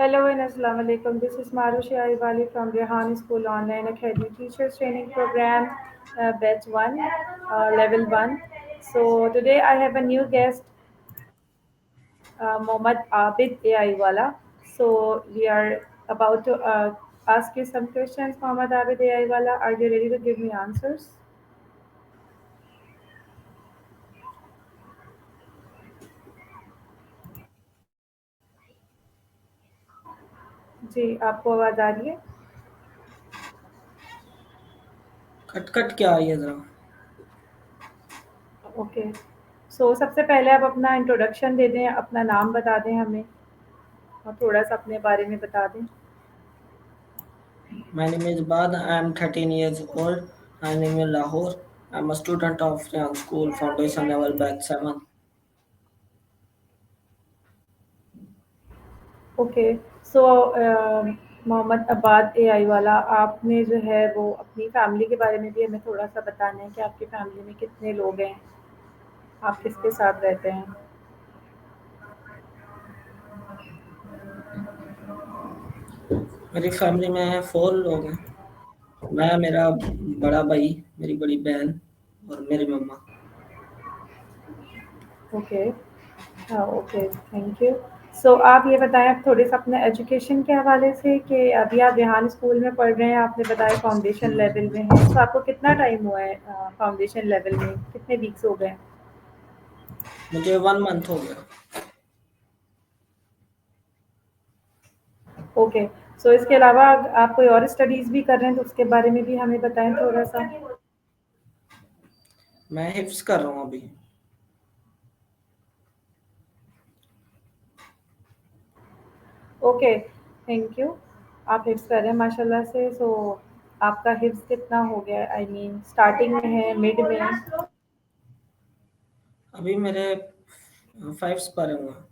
Hello and Assalamu alaikum. This is Marushi Aivali from Rehan School Online Academy Teachers Training Program, Batch 1, Level 1. So today I have a new guest, Mohammad Abid Aiwala. So we are about to ask you some questions, Mohammad Abid Aiwala. Are you ready to give me answers? जी, आपको आवाज़ आ रही है? Cut cut क्या आई है जरा। Okay. सो सबसे पहले आप अपना इंट्रोडक्शन दे दें, अपना नाम बता दें हमें और थोड़ा-सा अपने बारे में बता दें। My name is Bad. I am 13 years old. I live in Lahore. I am a student of Ryan School Foundation Level Batch 7. Okay. So Mohammad Abbad AI वाला, आपने जो है वो अपनी फैमिली के बारे में भी हमें थोड़ा-सा बताना है कि आपकी फैमिली में कितने लोग हैं? आप किसके साथ रहते हैं? मेरी फैमिली में 4 लोग हैं। मैं, मेरा बड़ा भाई, मेरी बड़ी बहन और मेरी मम्मा। ओके। हाँ, ओके, थैंक यू। सो आप ये बताएँ आप थोड़े-सा अपने एजुकेशन के हवाले से कि अभी आप रेहान स्कूल में पढ़ रहे हैं, आपने बताया फाउंडेशन लेवल में हैं, तो आपको कितना टाइम हुआ है फाउंडेशन लेवल में? कितने वीक्स हो गए हैं? मुझे 1 मंथ हो गया। ओके। सो इसके अलावा आप कोई और स्टडीज़ भी कर रहे हैं, तो उसके बारे में भी हमें बताएँ थोड़ा-सा? मैं हिफ्स कर रहा हूँ अभी। Okay, thank you. आप हिफ्ज़ कर रहे हैं माशाल्लाह से, सो आपका हिफ्ज़ कितना हो गया है? आई मीन स्टार्टिंग में है, मिड में है? अभी मेरे 5 पढ़े हुए हैं।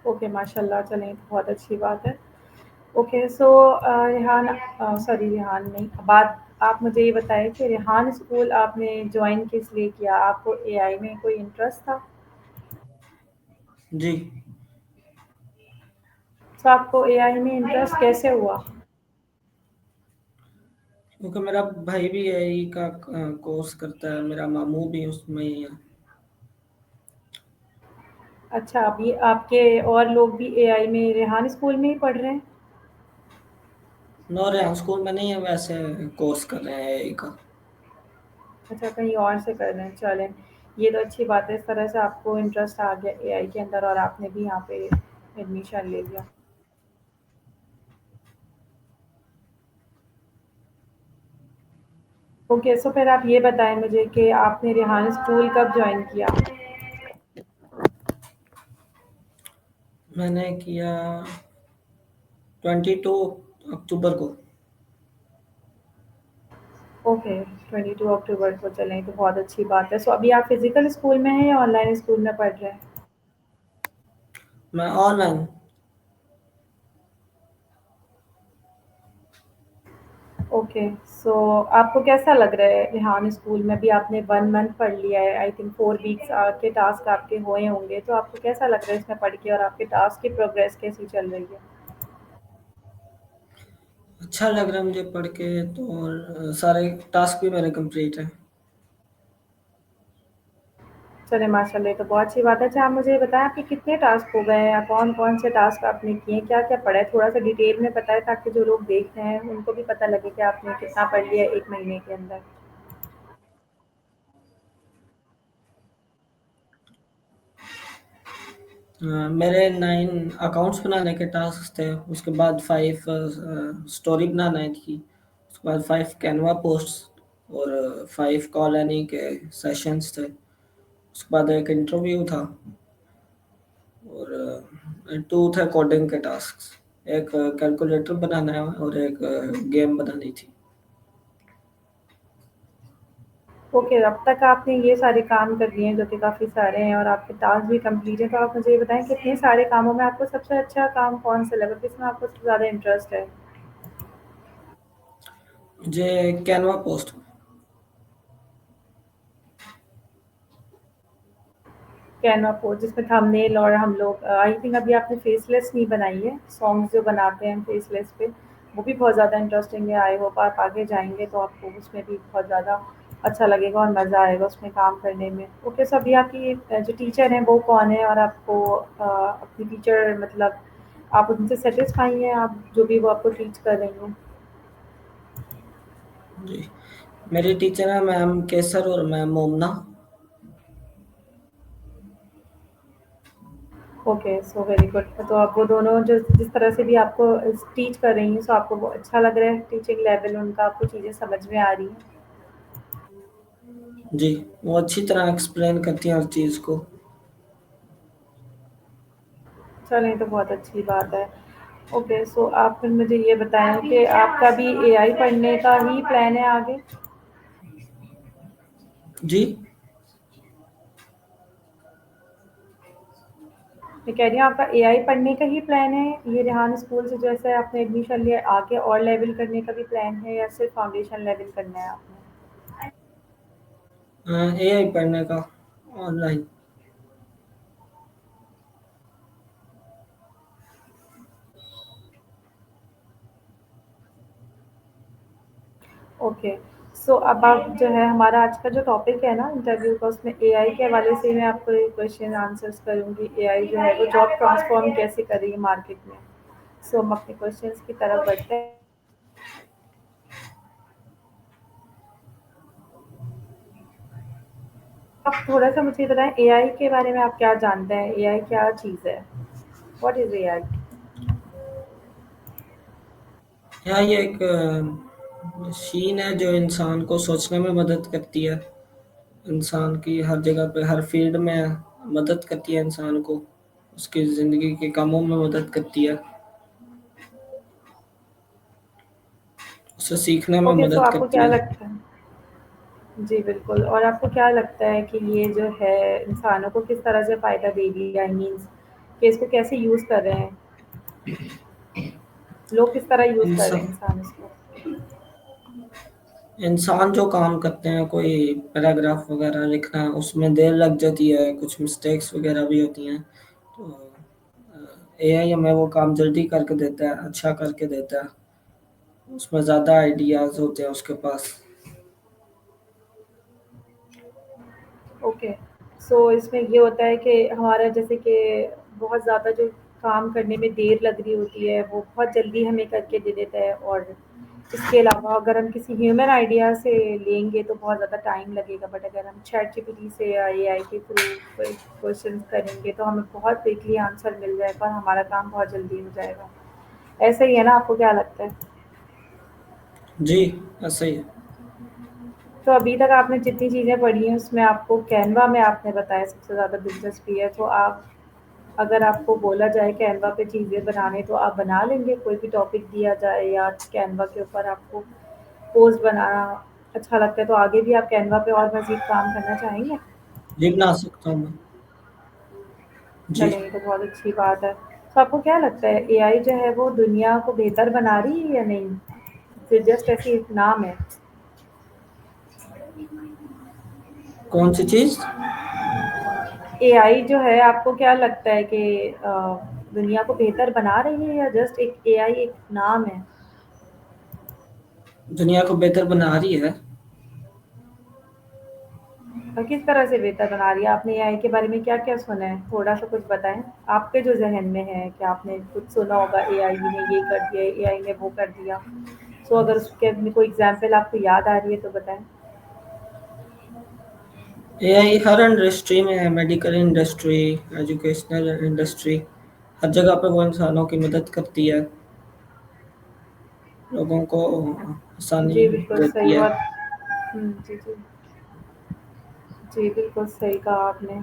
ओके, माशाल्लाह, चलें तो बहुत अच्छी बात है। ओके, सो रेहान सॉरी रेहान नहीं, बात आप मुझे ये बताएँ कि रेहान स्कूल आपने जॉइन किस लिए किया? आपको एआई में कोई इंटरेस्ट था? जी, तो आपको एआई में इंटरेस्ट कैसे हुआ? क्योंकि मेरा भाई भी यही का कोर्स करता है, मेरा मामू भी उसमें ही है। अच्छा, अभी आपके और लोग भी एआई में रेहान स्कूल में ही पढ़ रहे हैं? नौ रेहान स्कूल में नहीं है, वैसे कोर्स कर रहे हैं यही का। अच्छा, कहीं और से कर रहे हैं, चलें, ये तो अच्छी बात है, इस तरह से आपको इंटरेस्ट आ गया एआई के अंदर और आपने भी यहाँ पे एडमिशन ले लिया। ओके, सो फिर आप ये बताएँ मुझे कि आपने रेहान स्कूल कब जॉइन किया? मैंने किया 22 अक्टूबर को। ओके, 22 अक्टूबर को, चलें तो बहुत अच्छी बात है। सो अभी आप फिज़िकल स्कूल में हैं या ऑनलाइन स्कूल में पढ़ रहे हैं? मैं ऑनलाइन। ओके, सो आपको कैसा लग रहा है रेहान स्कूल में? अभी आपने 1 मंथ पढ़ लिया है, आई थिंक 4 वीक्स के टास्क आपके हुए होंगे, तो आपको कैसा लग रहा है इसमें पढ़ के और आपके टास्क की प्रोग्रेस कैसी चल रही है? अच्छा लग रहा है मुझे पढ़ के, तो और सारे टास्क भी मेरे कंप्लीट हैं। चलिए माशाल्लाह, ये तो बहुत अच्छी बात है। अच्छा, आप मुझे ये बताएँ आपके कितने टास्क हो गए हैं या कौन-कौन से टास्क आपने किए हैं? क्या-क्या पढ़ा है? थोड़ा-सा डिटेल में बताएँ ताकि जो लोग देख रहे हैं उनको भी पता लगे कि आपने कितना पढ़ लिया है 1 महीने के अंदर। मेरे 9 अकाउंट्स बनाने के टास्क थे, उसके बाद 5 स्टोरी बनानी थी, उसके बाद 5 कैनवा पोस्ट और 5 कॉलोनी के सेशंस थे, उसके बाद एक इंटरव्यू था और 2 थे कोडिंग के टास्क। एक कैलकुलेटर बनाना है और एक गेम बनानी थी। ओके, अब तक आपने ये सारे काम कर लिए हैं जो कि काफ़ी सारे हैं और आपके टास्क भी कंप्लीट हैं, तो आप मुझे ये बताएँ कितने सारे कामों में आपको सबसे अच्छा काम कौन-सा लगा? किसमें आपको सबसे ज़्यादा इंटरेस्ट है? मुझे कैनवा पोस्ट। कैनवा पोस्ट जिसमें थंबनेल और हम लोग आई थिंक अभी आपने फेसलेस नहीं बनाई है, सॉन्ग्स जो बनाते हैं फेसलेस पे, वो भी बहुत ज़्यादा इंटरेस्टिंग है। आई होप आप आगे जाएँगे तो आपको उसमें भी बहुत ज़्यादा अच्छा लगेगा और मज़ा आएगा उसमें काम करने में। ओके, सो अभी आपकी जो टीचर हैं वो कौन है और आपको अपनी टीचर मतलब आप उनसे सैटिस्फाई हैं, आप जो भी वो आपको टीच कर रही हैं? जी, मेरी टीचर है मैम केसर और ma'am Momna. Okay, so very good. तो आप वो दोनों जो जिस तरह से भी आपको टीच कर रही हैं, सो आपको वो अच्छा लग रहा है टीचिंग लेवल उनका, आपको चीज़ें समझ में आ रही हैं? जी, वो अच्छी तरह एक्सप्लेन करती हैं हर चीज़ को। चलें, ये तो बहुत अच्छी बात है। ओके, सो आप फिर मुझे ये बताएँ कि आपका भी एआई पढ़ने का ही प्लान है आगे? जी। मैं कह रही हूँ आपका एआई पढ़ने का ही प्लान है, ये रेहान स्कूल से जैसे आपने एडमिशन लिया आगे और लेवल करने का भी प्लान है या सिर्फ़ फाउंडेशन लेवल करना है आपने? एआई पढ़ने का ऑनलाइन। ओके, सो अब आप जो है हमारा आज का जो टॉपिक है ना इंटरव्यू का, उसमें एआई के हवाले से मैं आपको एक क्वेश्चन आंसर्स करूँगी। एआई जो है वो जॉब ट्रांसफॉर्म कैसे कर रही है मार्केट में। सो हम अपने क्वेश्चंस की तरफ बढ़ते हैं। आप थोड़ा सा मुझे बताएं एआई के बारे में, आप क्या जानते हैं, एआई क्या चीज़ है, व्हाट इज़ एआई? एआई एक मशीन है जो इंसान को सोचने में मदद करती है। इंसान की हर जगह पे हर फील्ड में मदद करती है इंसान को। उसकी ज़िंदगी के कामों में मदद करती है। उसे सीखने में ओके, सो मदद आपको करती क्या है। लगता है? जी, बिल्कुल। और आपको क्या लगता है कि ये जो है इंसानों को किस तरह से फ़ायदा देगी, आई मीन्स कि इसको कैसे यूज़ कर रहे हैं? लोग किस तरह यूज़ कर रहे हैं इंसान इंसान इसको? इंसान जो काम करते हैं, कोई पैराग्राफ वगैरह लिखना है, उसमें देर लग जाती है, कुछ मिस्टेक्स वगैरह भी होती हैं। तो एआई हमें वो काम जल्दी करके देता है, अच्छा करके देता है। उसमें ज़्यादा आइडियाज़ होते हैं उसके पास। ओके, सो इसमें ये होता है कि हमारा जैसे कि बहुत ज़्यादा जो काम करने में देर लग रही होती है, वो बहुत जल्दी हमें करके दे देता है। और इसके अलावा अगर हम किसी ह्यूमन आइडिया से लेंगे तो बहुत ज़्यादा टाइम लगेगा, बट अगर हम चैटजीपीटी से या एआई के थ्रू कोई क्वेश्चंस करेंगे तो हमें बहुत क्विकली आंसर मिल जाएगा और हमारा काम बहुत जल्दी हो जाएगा। ऐसा ही है ना, आपको क्या लगता है? जी, ऐसा ही है। तो अभी तक आपने जितनी चीज़ें पढ़ी हैं उसमें आपको कैनवा में आपने बताया सबसे ज़्यादा दिलचस्पी है, तो आप अगर आपको बोला जाए कैनवा पे चीज़ें बनाने तो आप बना लेंगे? कोई भी टॉपिक दिया जाए या कैनवा के ऊपर आपको पोस्ट बनाना अच्छा लगता है तो आगे भी आप कैनवा पे और मज़ीद काम करना चाहेंगे? जी, बना सकता हूँ मैं। जी। चलें, ये तो बहुत अच्छी बात है। तो आपको क्या लगता है एआई जो है वो दुनिया को बेहतर बना रही है या नहीं? फिर जस्ट ऐसे एक नाम है। कौन सी चीज़? एआई जो है आपको क्या लगता है कि दुनिया को बेहतर बना रही है या जस्ट एक एआई एक नाम है? दुनिया को बेहतर बना रही है। और किस तरह से बेहतर बना रही है? आपने एआई के बारे में क्या-क्या सुना है? थोड़ा-सा कुछ बताएँ। आपके जो ज़हन में है कि आपने कुछ सुना होगा एआई ने ये कर दिया, एआई ने वो कर दिया। सो अगर उसके में कोई एग्ज़ाम्पल आपको याद आ रही है तो बताएँ? एआई हर इंडस्ट्री में है, मेडिकल इंडस्ट्री, एजुकेशनल इंडस्ट्री, हर जगह पे वो इंसानों की मदद करती है, लोगों को आसानी जी, बिल्कुल देती सही है। बात। जी, जी। जी, बिल्कुल सही कहा आपने।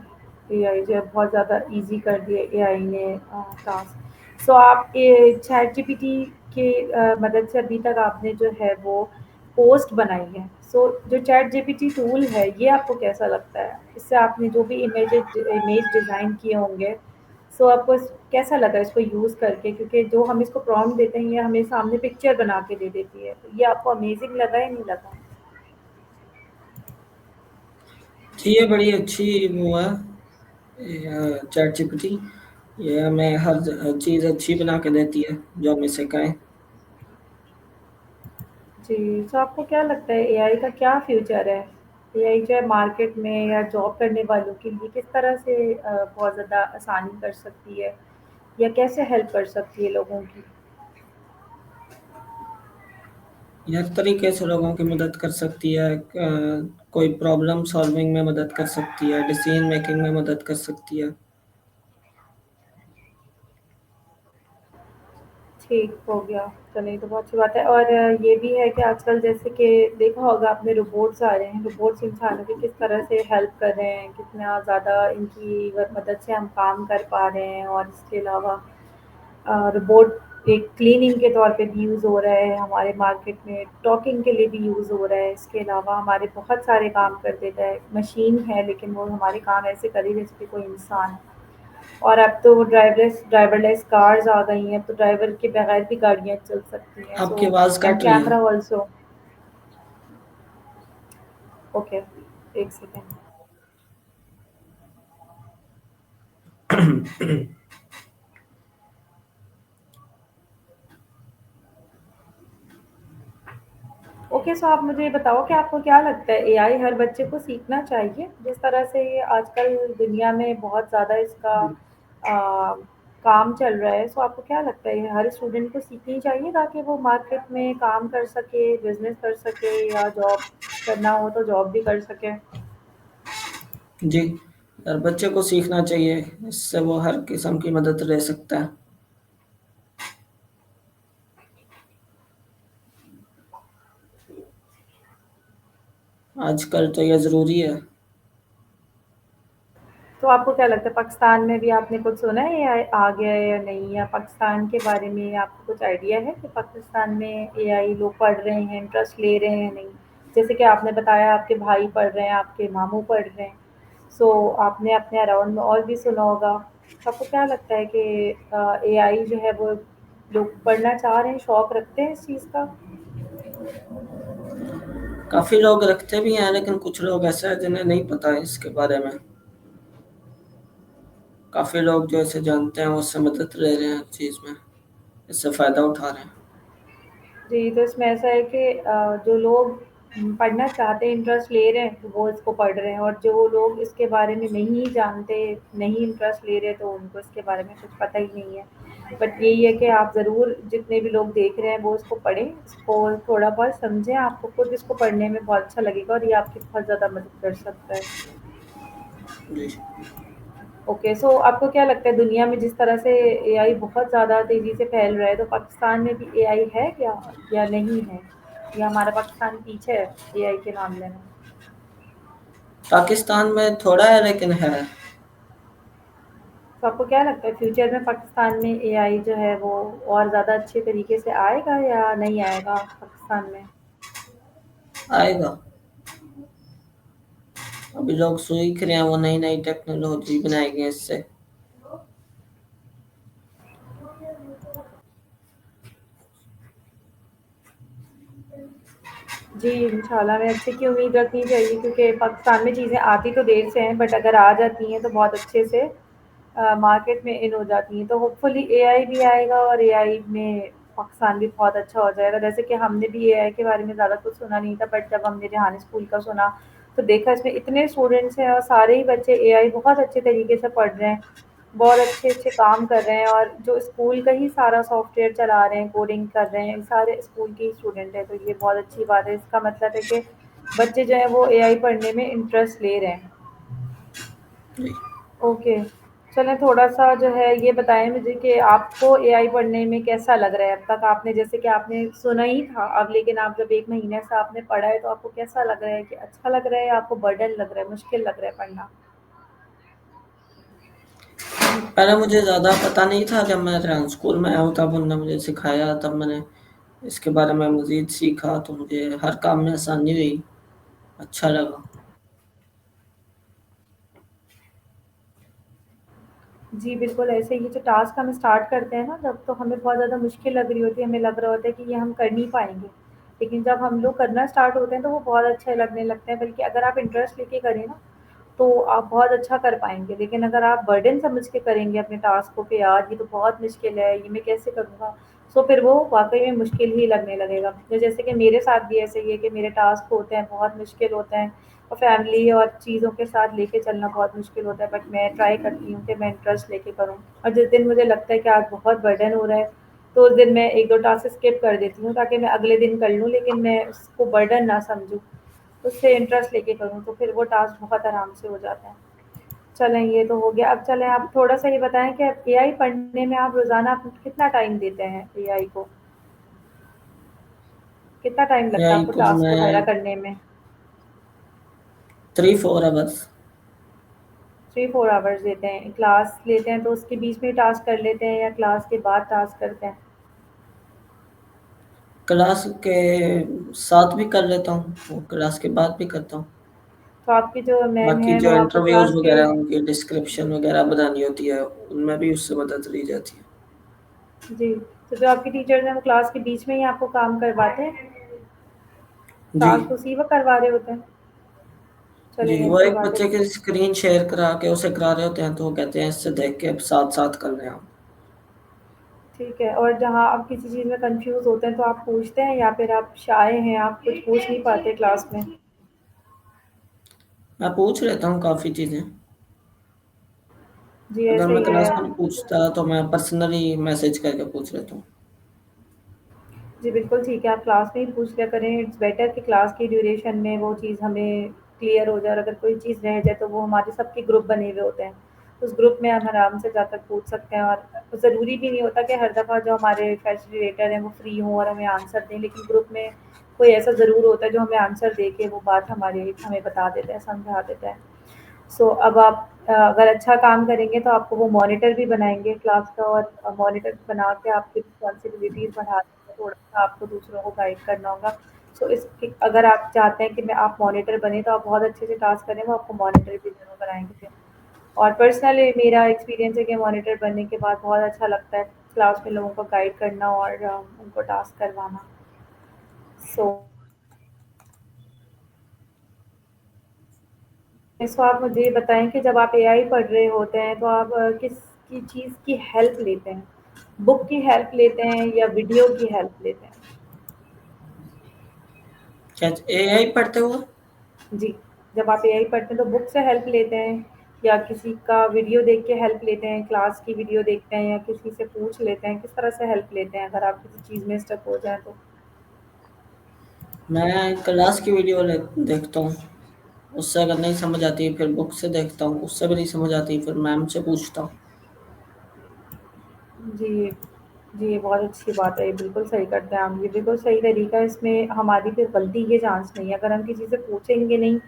एआई जो है बहुत ज़्यादा ईज़ी कर दिए एआई ने टास्क। सो आप ये चैटजीपीटी के मदद से अभी तक आपने जो है वो पोस्ट बनाई है। सो जो चैटजीपीटी टूल है ये आपको कैसा लगता है? इससे आपने जो भी इमेज डिज़ाइन किए होंगे, सो आपको कैसा लगा इसको यूज़ करके? क्योंकि जो हम इसको प्रॉम्प्ट देते हैं ये हमें सामने पिक्चर बना के दे देती है। तो ये आपको अमेज़िंग लगा या नहीं लगा? जी, ये बड़ी अच्छी वो है। चैट जीपीटी, ये हमें हर चीज़ अच्छी बना के देती है जो हम इसे कहें। जी, तो आपको क्या लगता है एआई का क्या फ्यूचर है? एआई जो है मार्केट में या जॉब करने वालों के लिए किस तरह से बहुत ज़्यादा आसानी कर सकती है या कैसे हेल्प कर सकती है लोगों की? ये हर तरीके से लोगों की मदद कर सकती है, कोई प्रॉब्लम सॉल्विंग में मदद कर सकती है, डिसीजन मेकिंग में मदद कर सकती है। ठीक हो गया। चलिए तो बहुत अच्छी बात है और ये भी है कि आजकल जैसे कि देखा होगा आपने रोबोट्स आ रहे हैं, रोबोट्स इंसानों की किस तरह से हेल्प कर रहे हैं, कितना ज़्यादा इनकी मदद से हम काम कर पा रहे हैं और इसके अलावा रोबोट एक क्लीनिंग के तौर पे भी यूज़ हो रहा है हमारे मार्केट में, टॉकिंग के लिए भी यूज़ हो रहा है। इसके अलावा हमारे बहुत सारे काम कर देता है, मशीन है लेकिन वो हमारे काम ऐसे कर रही है जैसे कि कोई इंसान। और अब तो वो ड्राइवरलेस कार्स आ गई हैं, तो ड्राइवर के बगैर भी गाड़ियाँ चल सकती हैं। आपकी सो आवाज़ एंड कट रही है। Camera also. ओके, एक सेकेंड। ओके, सो आप मुझे ये बताओ कि आपको क्या लगता है एआई हर बच्चे को सीखना चाहिए? जिस तरह से ये आजकल दुनिया में बहुत ज़्यादा इसका आ, काम चल रहा है, सो आपको क्या लगता है ये हर स्टूडेंट को सीखनी चाहिए ताकि वो मार्केट में काम कर सके, बिज़नेस कर सके या जॉब करना हो तो जॉब भी कर सके? जी, हर बच्चे को सीखना चाहिए, इससे वो हर किस्म की मदद ले सकता है। आजकल तो ये ज़रूरी है। तो आपको क्या लगता है पाकिस्तान में भी आपने कुछ सुना है एआई आ गया है या नहीं? या पाकिस्तान के बारे में आपको कुछ आइडिया है कि पाकिस्तान में एआई लोग पढ़ रहे हैं, इंटरेस्ट ले रहे हैं या नहीं? जैसे कि आपने बताया आपके भाई पढ़ रहे हैं, आपके मामू पढ़ रहे हैं। सो आपने अपने अराउंड में और भी सुना होगा। तो आपको क्या लगता है कि एआई जो है वो लोग पढ़ना चाह रहे हैं, शौक रखते हैं इस चीज़ का? काफ़ी लोग रखते भी हैं, लेकिन कुछ लोग ऐसे हैं जिन्हें नहीं पता है इसके बारे में। काफ़ी लोग जो इसे जानते हैं वो उससे मदद ले रहे हैं हर चीज़ में, इससे फ़ायदा उठा रहे हैं। जी, तो इसमें ऐसा है कि जो लोग पढ़ना चाहते हैं, इंटरेस्ट ले रहे हैं, तो वो इसको पढ़ रहे हैं और जो लोग इसके बारे में नहीं जानते, नहीं इंटरेस्ट ले रहे, तो उनको इसके बारे में कुछ पता ही नहीं है। बट यही है कि आप ज़रूर जितने भी लोग देख रहे हैं, वो इसको पढ़ें, इसको थोड़ा बहुत समझें, आपको खुद इसको पढ़ने में बहुत अच्छा लगेगा और ये आपकी बहुत ज़्यादा मदद कर सकता है। जी। ओके, सो आपको क्या लगता है दुनिया में जिस तरह से एआई बहुत ज़्यादा तेज़ी से फैल रहा है, तो पाकिस्तान में भी एआई है क्या या नहीं है? या हमारा पाकिस्तान पीछे है एआई के मामले में? पाकिस्तान में थोड़ा है लेकिन है। तो आपको क्या लगता है फ्यूचर में पाकिस्तान में एआई जो है वो और ज़्यादा अच्छे तरीके से आएगा या नहीं आएगा पाकिस्तान में? आएगा। अभी लोग सीख रहे हैं, वो नई नई टेक्नोलॉजी बनाएंगे इससे। जी, इंशाल्लाह हमें अच्छे की उम्मीद रखनी चाहिए क्योंकि पाकिस्तान में चीज़ें आती तो देर से हैं बट अगर आ जाती हैं तो बहुत अच्छे से मार्केट में इन हो जाती हैं। तो होपफुली एआई भी आएगा और एआई में पाकिस्तान भी बहुत अच्छा हो जाएगा। जैसे कि हमने भी एआई के बारे में ज़्यादा कुछ सुना नहीं था बट जब हमने रिहानी स्कूल का सुना तो देखा इसमें इतने स्टूडेंट्स हैं और सारे ही बच्चे एआई बहुत अच्छे तरीके से पढ़ रहे हैं। बहुत अच्छे-अच्छे काम कर रहे हैं और जो स्कूल का ही सारा सॉफ्टवेयर चला रहे हैं, कोडिंग कर रहे हैं, सारे स्कूल के ही स्टूडेंट हैं, तो ये बहुत अच्छी बात है। इसका मतलब है कि बच्चे जो हैं वो एआई पढ़ने में इंटरेस्ट ले रहे हैं। जी। ओके, चलें थोड़ा-सा जो है ये बताएँ मुझे कि आपको एआई पढ़ने में कैसा लग रहा है? अब तक आपने जैसे कि आपने सुना ही था, अब लेकिन आप जब 1 महीने से आपने पढ़ा है, तो आपको कैसा लग रहा है कि अच्छा लग रहा है या आपको बर्डन लग रहा है, मुश्किल लग रहा है पढ़ना? पहले मुझे ज़्यादा पता नहीं था, जब मैं रेहान स्कूल में आया हूँ तब उन्होंने मुझे सिखाया, तब मैंने इसके बारे में मज़ीद सीखा, तो मुझे हर काम में आसानी हुई, अच्छा लगा। जी, बिल्कुल ऐसे ही जो टास्क हम स्टार्ट करते हैं ना जब तो हमें बहुत ज़्यादा मुश्किल लग रही होती है, हमें लग रहा होता है कि ये हम कर नहीं पाएँगे। लेकिन जब हम लोग करना स्टार्ट होते हैं तो वो बहुत अच्छे लगने लगते हैं, बल्कि अगर आप इंटरेस्ट लेके करें ना, तो आप बहुत अच्छा कर पाएँगे। लेकिन अगर आप बर्डन समझ के करेंगे अपने टास्क को कि यार ये तो बहुत मुश्किल है, ये मैं कैसे करूँगा? सो फिर वो वाक़ई में मुश्किल ही लगने लगेगा। तो जैसे कि मेरे साथ भी ऐसे ही है कि मेरे टास्क होते हैं, बहुत मुश्किल होते हैं और फैमिली और चीज़ों के साथ लेके चलना बहुत मुश्किल होता है, बट मैं ट्राई करती हूँ कि मैं इंटरेस्ट लेके करूँ। और जिस दिन मुझे लगता है कि आज बहुत बर्डन हो रहा है, तो उस दिन मैं 1-2 टास्क स्किप कर देती हूँ ताकि मैं अगले दिन कर लूँ, लेकिन मैं उसको बर्डन ना समझूँ। उससे इंटरेस्ट लेके करूँ, तो फिर वो टास्क बहुत आराम से हो जाता है। चलें, ये तो हो गया। अब चलें आप थोड़ा-सा ये बताएँ कि एआई पढ़ने में आप रोज़ाना कितना टाइम देते हैं एआई को? कितना टाइम लगता है एआई आपको को टास्क मैं वगैरह करने में? 3-4 आवर्स। 3-4 आवर्स देते हैं। क्लास लेते हैं तो उसके बीच में टास्क कर लेते हैं या क्लास के बाद टास्क करते हैं? क्लास के साथ भी कर लेता हूँ और क्लास के बाद भी करता हूँ। तो आपकी जो मैम बाकी है जो वो आपको इंटरव्यूज क्लास के वगैरह उनकी डिस्क्रिप्शन वगैरह बनानी होती है उनमें भी उससे मदद ली जाती है। जी, तो जो आपके टीचर्स हैं वो क्लास के बीच में ही आपको काम करवाते हैं? जी। टास्क उसी वक़्त करवा रहे होते हैं? जी, चलिए वो अच्छी एक बात है। बच्चे की स्क्रीन शेयर करा के उसे करा रहे होते हैं तो वो कहते हैं इससे देख के साथ साथ कर लें आप। ठीक है, और जहाँ आप किसी चीज़ में कन्फ्यूज़ होते हैं तो आप पूछते हैं या फिर आप शाय हैं, आप कुछ पूछ नहीं पाते क्लास में? मैं पूछ लेता हूँ काफ़ी चीज़ें। जी, अगर ऐसे मैं ही है। क्लास में नहीं पूछता तो मैं पर्सनली मैसेज करके पूछ लेता हूँ। जी, बिल्कुल ठीक है, आप क्लास में ही पूछ लिया करें। इट्स बेटर कि क्लास की ड्यूरेशन में वो चीज़ हमें क्लियर हो जाए और अगर कोई चीज़ रह जाए तो वो हमारे सबके ग्रुप बने हुए होते हैं। उस ग्रुप में हम आराम से जाकर पूछ सकते हैं और ज़रूरी भी नहीं होता कि हर दफ़ा जो हमारे फैसिलिटेटर हैं वो फ्री हों और हमें आंसर दें, लेकिन ग्रुप में कोई ऐसा ज़रूर होता है जो हमें आंसर दे के वो बात हमें बता देता है, समझा देता है। सो अब आप अगर अच्छा काम करेंगे तो आपको वो मॉनिटर भी बनाएँगे क्लास का और मॉनिटर बना के आपकी रिस्पॉन्सिबिलिटीज़ बढ़ा देंगे, थोड़ा-सा आपको दूसरों को गाइड करना होगा। सो इसके अगर आप चाहते हैं कि मैं आप मॉनिटर बनें तो आप बहुत अच्छे से टास्क करें, वो आपको मॉनिटर भी ज़रूर बनाएँगे। और पर्सनली मेरा एक्सपीरियंस है कि मॉनिटर बनने के बाद बहुत अच्छा लगता है क्लास में लोगों को गाइड करना और उनको टास्क करवाना। सो सो आप मुझे ये बताएँ कि जब आप एआई पढ़ रहे होते हैं तो आप किसकी चीज़ की हेल्प लेते हैं? बुक की हेल्प लेते हैं या वीडियो की हेल्प लेते हैं? क्या एआई पढ़ते हुए? जी, जब आप एआई पढ़ते हैं तो बुक से हेल्प लेते हैं या किसी का वीडियो देख के हेल्प लेते हैं, क्लास की वीडियो देखते हैं या किसी से पूछ लेते हैं, किस तरह से हेल्प लेते हैं अगर आप किसी चीज़ में स्टक हो जाएँ तो? मैं क्लास की वीडियो देखता हूँ। उससे अगर नहीं समझ आती फिर बुक से देखता हूँ, उससे भी नहीं समझ आती फिर मैम से पूछता हूँ। जी, जी, ये बहुत अच्छी बात है, ये बिल्कुल सही करते हैं आप, ये बिल्कुल सही तरीका है, इसमें हमारी फिर गलती के चांस नहीं है। अगर हम किसी से पूछेंगे नहीं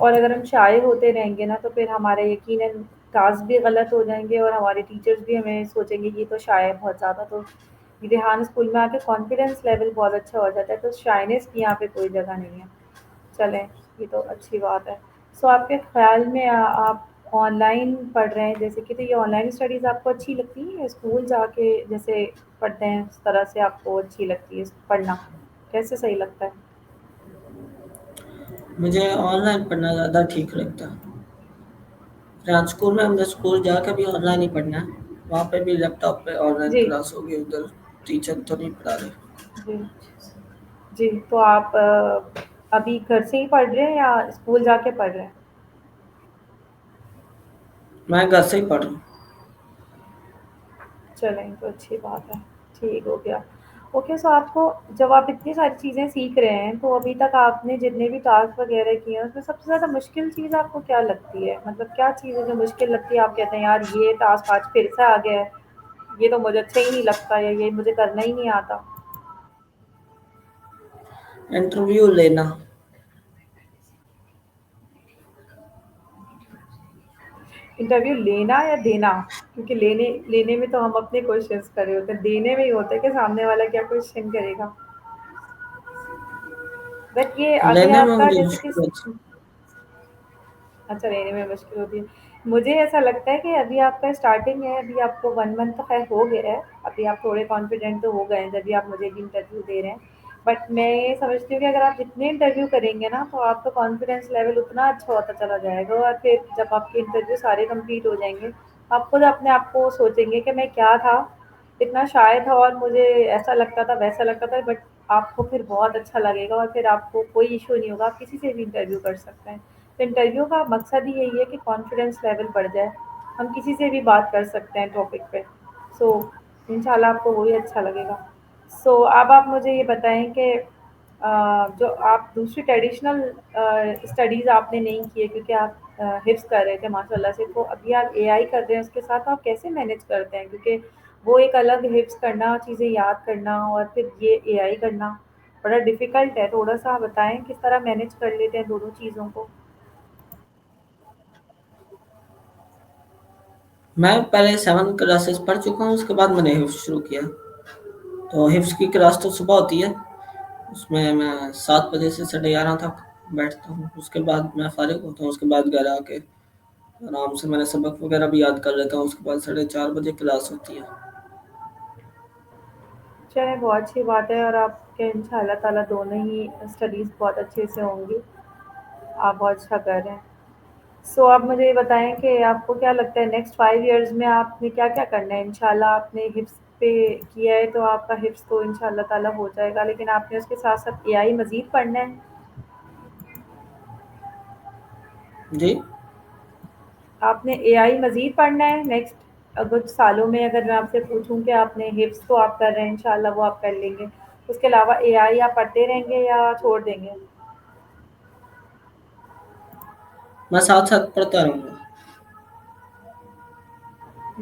और अगर हम शाये होते रहेंगे ना, तो फिर हमारे यकीनन टास्क भी गलत हो जाएँगे और हमारे टीचर्स भी हमें सोचेंगे ये तो शाय है बहुत ज़्यादा, तो इम्तिहान स्कूल में आके कॉन्फिडेंस लेवल बहुत अच्छा हो जाता है, तो शायनेस की यहाँ पे कोई जगह नहीं है। चलें, ये तो अच्छी बात है। सो आपके ख़्याल में आप ऑनलाइन पढ़ रहे हैं जैसे कि, तो ये ऑनलाइन स्टडीज़ आपको अच्छी लगती है या स्कूल जाके जैसे पढ़ते हैं उस तरह से आपको अच्छी लगती है पढ़ना? कैसे सही लगता है? मुझे ऑनलाइन पढ़ना ज़्यादा ठीक लगता है। फिलहाल स्कूल में हमने स्कूल जाकर भी ऑनलाइन ही पढ़ना है। वहाँ पे भी लैपटॉप पे ऑनलाइन जी, क्लास होगी, उधर टीचर तो नहीं पढ़ा रहे। जी, जी। तो आप अभी घर से ही पढ़ रहे हैं या स्कूल जाके पढ़ रहे हैं? मैं घर से ही पढ़ रहा हूँ। चलें, तो अच्छी बात है। ठीक हो गया। ओके, सो आपको जब आप इतनी सारी चीज़ें सीख रहे हैं, तो अभी तक आपने जितने भी टास्क वग़ैरह किए हैं, उसमें सबसे ज़्यादा मुश्किल चीज़ आपको क्या लगती है? मतलब क्या चीज़ है जो मुश्किल लगती है, आप कहते हैं यार ये टास्क आज फिर से आ गया है, ये तो मुझे अच्छा ही नहीं लगता या ये मुझे करना ही नहीं आता? इंटरव्यू लेना। इंटरव्यू लेना या देना? क्योंकि लेने लेने में तो हम अपने क्वेश्चंस कर रहे होते हैं, देने में ही होता है कि सामने वाला क्या क्वेश्चन करेगा। बट ये अभी लेने में आपका मुझे जैसे कि मुश्किल होती अच्छा, लेने में मुश्किल होती है। मुझे ऐसा लगता है कि अभी आपका स्टार्टिंग है, अभी आपको 1 मंथ तो ख़ैर हो गया है, अभी आप थोड़े कॉन्फिडेंट तो हो गए हैं, जब भी आप मुझे भी इंटरव्यू दे रहे हैं। बट मैं ये समझती हूँ कि अगर आप जितने इंटरव्यू करेंगे ना, तो आपका कॉन्फिडेंस लेवल उतना अच्छा होता चला जाएगा, और फिर जब आपके इंटरव्यू सारे कंप्लीट हो जाएँगे, आप खुद अपने आप को सोचेंगे कि मैं क्या था, इतना शाय था और मुझे ऐसा लगता था, वैसा लगता था, बट आपको फिर बहुत अच्छा लगेगा और फिर आपको कोई इश्यू नहीं होगा, आप किसी से भी इंटरव्यू कर सकते हैं। तो इंटरव्यू का मकसद ही यही है कि कॉन्फिडेंस लेवल बढ़ जाए, हम किसी से भी बात कर सकते हैं टॉपिक पे। सो इंशाल्लाह आपको वही अच्छा लगेगा। सो अब आप मुझे ये बताएँ कि जो आप दूसरी ट्रेडिशनल स्टडीज़ आपने नहीं की है, क्योंकि आप हिफ्ज़ कर रहे थे माशाल्लाह से, तो अभी आप एआई कर रहे हैं उसके साथ, तो आप कैसे मैनेज करते हैं? क्योंकि वो एक अलग हिफ्ज़ करना, चीज़ें याद करना और फिर ये एआई करना बड़ा डिफ़िकल्ट है। थोड़ा-सा बताएँ किस तरह मैनेज कर लेते हैं दोनों चीज़ों को? मैं पहले 7 क्लासेस पढ़ चुका हूँ, उसके बाद मैंने हिफ्स शुरू किया। तो हिफ्स की क्लास तो सुबह होती है, उसमें मैं 7 बजे से साढ़े 11 तक बैठता हूँ। उसके बाद मैं फारिग होता हूँ, उसके बाद घर आके आराम से मैंने सबक वगैरह भी याद कर लेता हूँ। उसके बाद साढ़े 4 बजे क्लास होती है। चलें, बहुत अच्छी बात है, और आपके इंशाअल्लाह ताला दोनों ही स्टडीज़ बहुत अच्छे से होंगी। आप बहुत अच्छा कर रहे हैं। सो आप मुझे ये बताएँ कि आपको क्या लगता है नेक्स्ट 5 इयर्स में आपने क्या-क्या करना है? इंशाल्लाह आपने हिफ्ज़ पे किया है, तो आपका हिफ्ज़ तो इंशाल्लाह ताला हो जाएगा, लेकिन आपने उसके साथ-साथ एआई मज़ीद पढ़ना है। जी। आपने एआई मज़ीद पढ़ना है नेक्स्ट कुछ सालों में, अगर मैं आपसे पूछूँ कि आपने हिफ्ज़ तो आप कर रहे हैं, इंशाल्लाह वो आप कर लेंगे। उसके अलावा एआई आप पढ़ते रहेंगे या छोड़ देंगे? मैं साथ-साथ पढ़ता रहूँगा।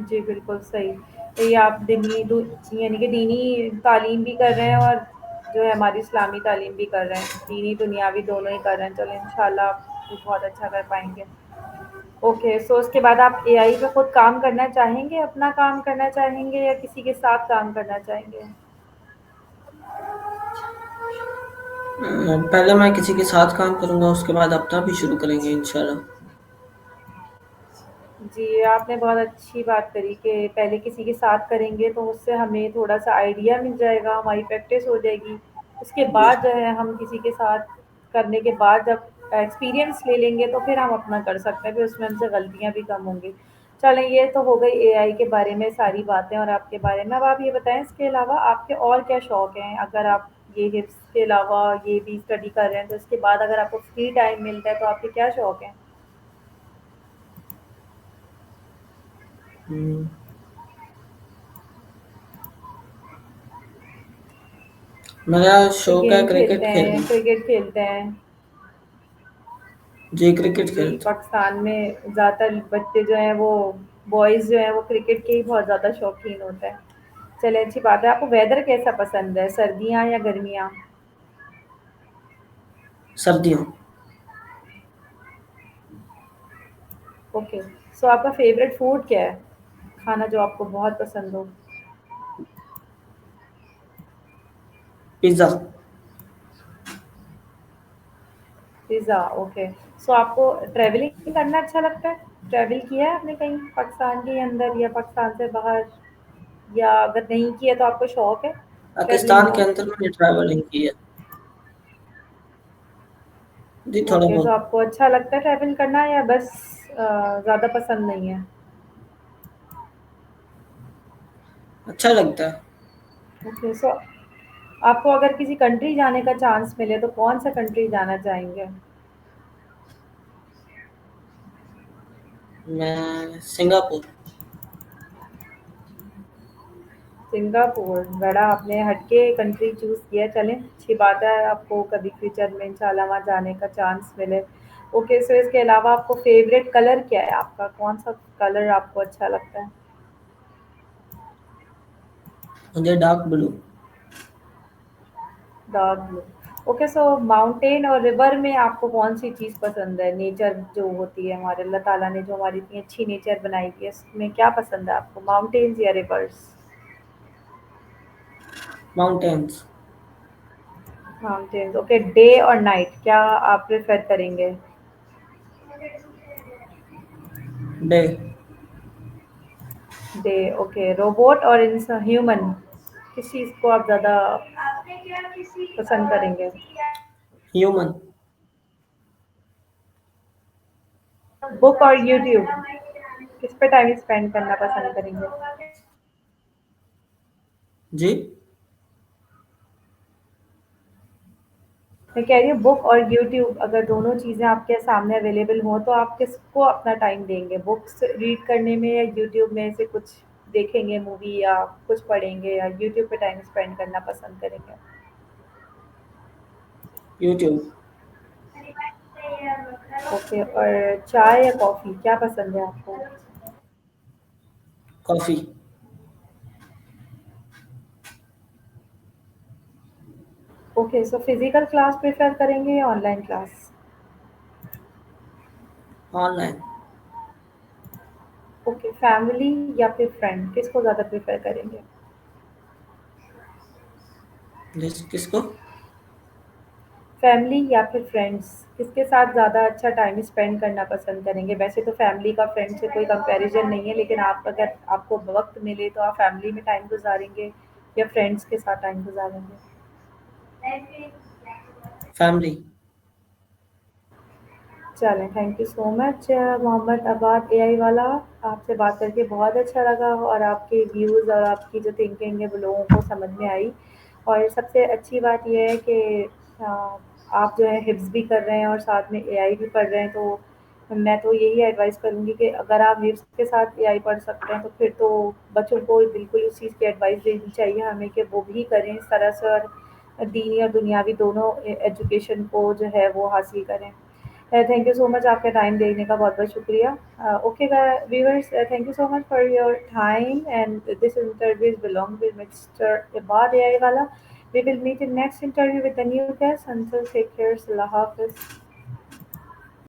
जी, बिल्कुल सही। तो ये आप दीनी दु यानी कि दीनी तालीम भी कर रहे हैं और जो है हमारी इस्लामी तालीम भी कर रहे हैं। दीनी, दुनियावी दोनों ही कर रहे हैं। चलें, इंशाल्लाह आप भी बहुत अच्छा कर पाएँगे। ओके, सो उसके बाद आप एआई पे खुद काम करना चाहेंगे, अपना काम करना चाहेंगे या किसी के साथ काम करना चाहेंगे? पहले मैं किसी के साथ काम करूँगा, उसके बाद अपना भी शुरू करेंगे इंशाल्लाह। जी, आपने बहुत अच्छी बात करी कि पहले किसी के साथ करेंगे तो उससे हमें थोड़ा-सा आइडिया मिल जाएगा, हमारी प्रैक्टिस हो जाएगी। उसके जी। बाद जो है हम किसी के साथ करने के बाद जब एक्सपीरियंस ले लेंगे तो फिर हम अपना कर सकते हैं, फिर उसमें हमसे गलतियाँ भी कम होंगी। चलें, ये तो हो गई एआई के बारे में सारी बातें और आपके बारे में। अब आप ये बताएँ, इसके अलावा आपके और क्या शौक हैं? अगर आप ये हिप्स के अलावा ये भी स्टडी कर रहे हैं, तो इसके बाद अगर आपको फ्री टाइम मिलता है तो आपके क्या शौक हैं? हुँ। मेरा कोई शौक है गेम खेलते क्रिकेट हैं या खेलना। क्रिकेट खेलते हैं? जी, क्रिकेट जी, खेलता हूँ। पाकिस्तान में ज़्यादातर बच्चे जो हैं वो बॉयज़ जो हैं वो क्रिकेट के ही बहुत ज़्यादा शौकीन होते हैं। चलिए, अच्छी बात है। आपको वेदर कैसा पसंद है, सर्दियाँ या गर्मियाँ? सर्दियों। ओके, सो आपका फ़ेवरेट फूड क्या है? खाना जो आपको बहुत पसंद हो? पिज़्ज़ा। Pizza, okay. सो आपको ट्रैवलिंग करना अच्छा लगता है? ट्रैवल किया है आपने कहीं पाकिस्तान के अंदर या पाकिस्तान से बाहर? या अगर नहीं किया तो आपको शौक है ट्रैवलिंग पाकिस्तान के का? अंदर मैंने ट्रैवलिंग की है। जी, थोड़ा ओके, तो बहुत। आपको अच्छा लगता है ट्रैवल करना या बस ज़्यादा पसंद नहीं है? अच्छा लगता है। ओके, सो आपको अगर किसी कंट्री जाने का चांस मिले तो कौन-सा कंट्री जाना चाहेंगे? मैं सिंगापुर। सिंगापुर, बड़ा आपने हटके कंट्री चूज़ किया। चलें, अच्छी बात है, आपको कभी फ्यूचर में इंशाल्लाह वहाँ जाने का चांस मिले। ओके, सो इसके अलावा आपको फ़ेवरेट कलर क्या है आपका? कौन-सा कलर आपको अच्छा लगता है? मुझे dark blue. Dark blue. Okay, so mountain और रिवर में आपको कौन-सी चीज़ पसंद है? नेचर जो होती है हमारे अल्लाह ताला ने जो हमारी इतनी अच्छी नेचर बनाई है, इसमें क्या पसंद है आपको, माउंटेन्स या reverse? Mountains. Mountains, okay. Day और नाइट क्या आप प्रेफ़र करेंगे? डे। Day, okay. रोबोट और इंसा ह्यूमन, किस चीज़ को आप ज़्यादा पसंद करेंगे? ह्यूमन। बुक और यूट्यूब, किस पे टाइम स्पेंड करना पसंद करेंगे? जी। मैं कह रही हूँ बुक और यूट्यूब अगर दोनों चीज़ें आपके सामने अवेलेबल हों तो आप किसको अपना टाइम देंगे? बुक्स रीड करने में या यूट्यूब में से कुछ देखेंगे मूवी या कुछ पढ़ेंगे या यूट्यूब पे टाइम स्पेंड करना पसंद करेंगे? यूट्यूब। ओके, और चाय या कॉफ़ी क्या पसंद है आपको? Coffee. Okay, so physical class prefer करेंगे या online class? Online. Okay, family या फिर फ्रेंड किसको ज़्यादा प्रेफ़र करेंगे? किसको? फैमिली या फिर फ्रेंड्स, किसके साथ ज़्यादा अच्छा टाइम स्पेंड करना पसंद करेंगे? वैसे तो फैमिली का फ्रेंड से कोई कंपैरिज़न नहीं है, लेकिन आप अगर आपको वक़्त मिले तो आप फैमिली में टाइम गुज़ारेंगे या फ्रेंड्स के साथ टाइम गुज़ारेंगे? फैमिली। चलें, thank you so much Mohammad Abad AI वाला, आपसे बात करके बहुत अच्छा लगा और आपके व्यूज़ और आपकी जो थिंकिंग है वो लोगों को समझ में आई। और सबसे अच्छी बात ये है कि अ, आप जो है हिफ्ज़ भी कर रहे हैं और साथ में एआई भी पढ़ रहे हैं, तो मैं तो यही एडवाइस करूँगी कि अगर आप हिफ्ज़ के साथ एआई पढ़ सकते हैं तो फिर तो बच्चों को बिल्कुल उस चीज़ की एडवाइस देनी चाहिए हमें कि वो भी करें इस तरह से और दीनी और दुनियावी दोनों एजुकेशन को जो है वो हासिल करें। थैंक यू सो मच, आपका टाइम देने का बहुत बहुत शुक्रिया। Okay viewers, thank you so much for your time and this interview is belong with mister Ibad AI वाला। We will meet in next interview with a new guest. Until take care. Sallah Hafiz.